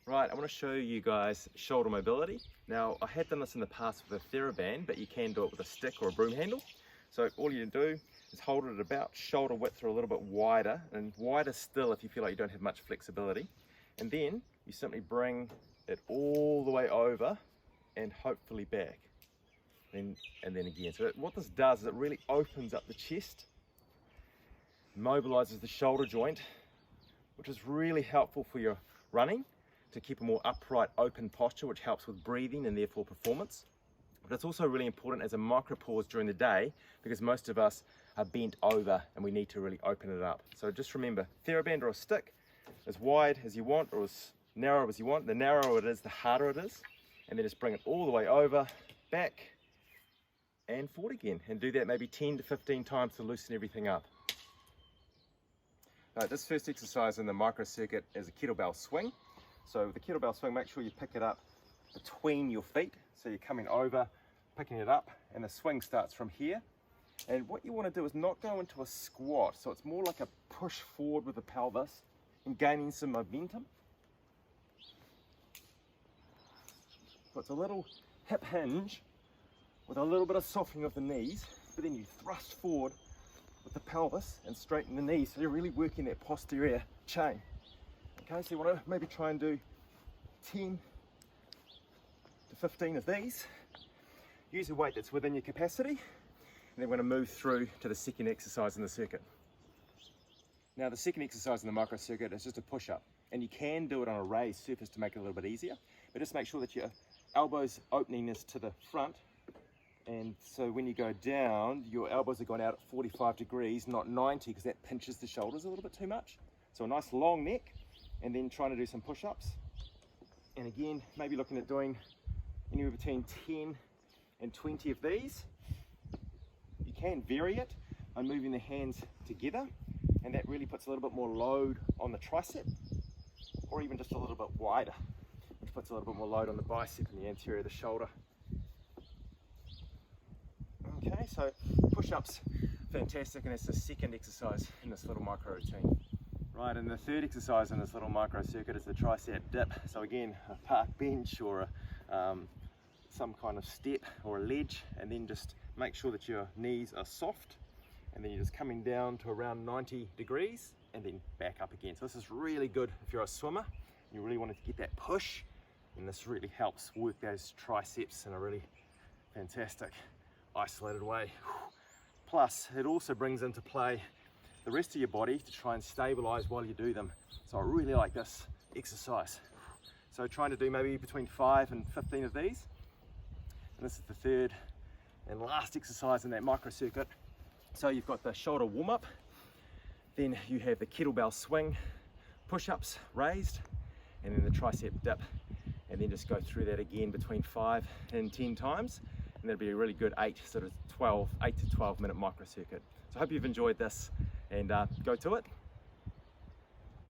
Right, I want to show you guys shoulder mobility. Now, I have done this in the past with a TheraBand, but you can do it with a stick or a broom handle. So all you do is hold it at about shoulder width or a little bit wider, and wider still if you feel like you don't have much flexibility. And then you simply bring it all the way over and hopefully back. And then again. So what this does is it really opens up the chest, mobilizes the shoulder joint, which is really helpful for your running, to keep a more upright, open posture, which helps with breathing and therefore performance. But it's also really important as a micro pause during the day, because most of us are bent over and we need to really open it up. So just remember, TheraBand or a stick, as wide as you want or as narrow as you want. The narrower it is, the harder it is. And then just bring it all the way over, back, and forward again. And do that maybe 10 to 15 times to loosen everything up. This first exercise in the microcircuit is a kettlebell swing. So with the kettlebell swing, make sure you pick it up between your feet. So you're coming over, picking it up, and the swing starts from here. And what you want to do is not go into a squat. So it's more like a push forward with the pelvis and gaining some momentum. So it's a little hip hinge with a little bit of softening of the knees, but then you thrust forward with the pelvis and straighten the knees. So you're really working that posterior chain. Okay, so you want to maybe try and do 10 to 15 of these. Use a weight that's within your capacity, and then we're going to move through to the second exercise in the circuit. Now the second exercise in the microcircuit is just a push-up, and you can do it on a raised surface to make it a little bit easier, but just make sure that your elbows opening is to the front, and so when you go down, your elbows are going out at 45 degrees, not 90, because that pinches the shoulders a little bit too much. So a nice long neck, and then trying to do some push-ups. And again, maybe looking at doing anywhere between 10 and 20 of these. You can vary it by moving the hands together, and that really puts a little bit more load on the tricep, or even just a little bit wider, which puts a little bit more load on the bicep and the anterior of the shoulder. Okay, so push-ups, fantastic, and it's the second exercise in this little micro routine. Right, and the third exercise in this little micro circuit is the Tricep Dip. So again, a park bench or some kind of step or a ledge, and then just make sure that your knees are soft, and then you're just coming down to around 90 degrees and then back up again. So this is really good if you're a swimmer, you really want to get that push, and this really helps work those triceps in a really fantastic isolated way. Plus it also brings into play the rest of your body to try and stabilize while you do them. So I really like this exercise. So trying to do maybe between 5 and 15 of these. And this is the third and last exercise in that microcircuit. So you've got the shoulder warm-up, then you have the kettlebell swing, push-ups raised, and then the tricep dip. And then just go through that again between 5 and 10 times. And that'll be a really good 8 to 12 minute microcircuit. So I hope you've enjoyed this, and go to it.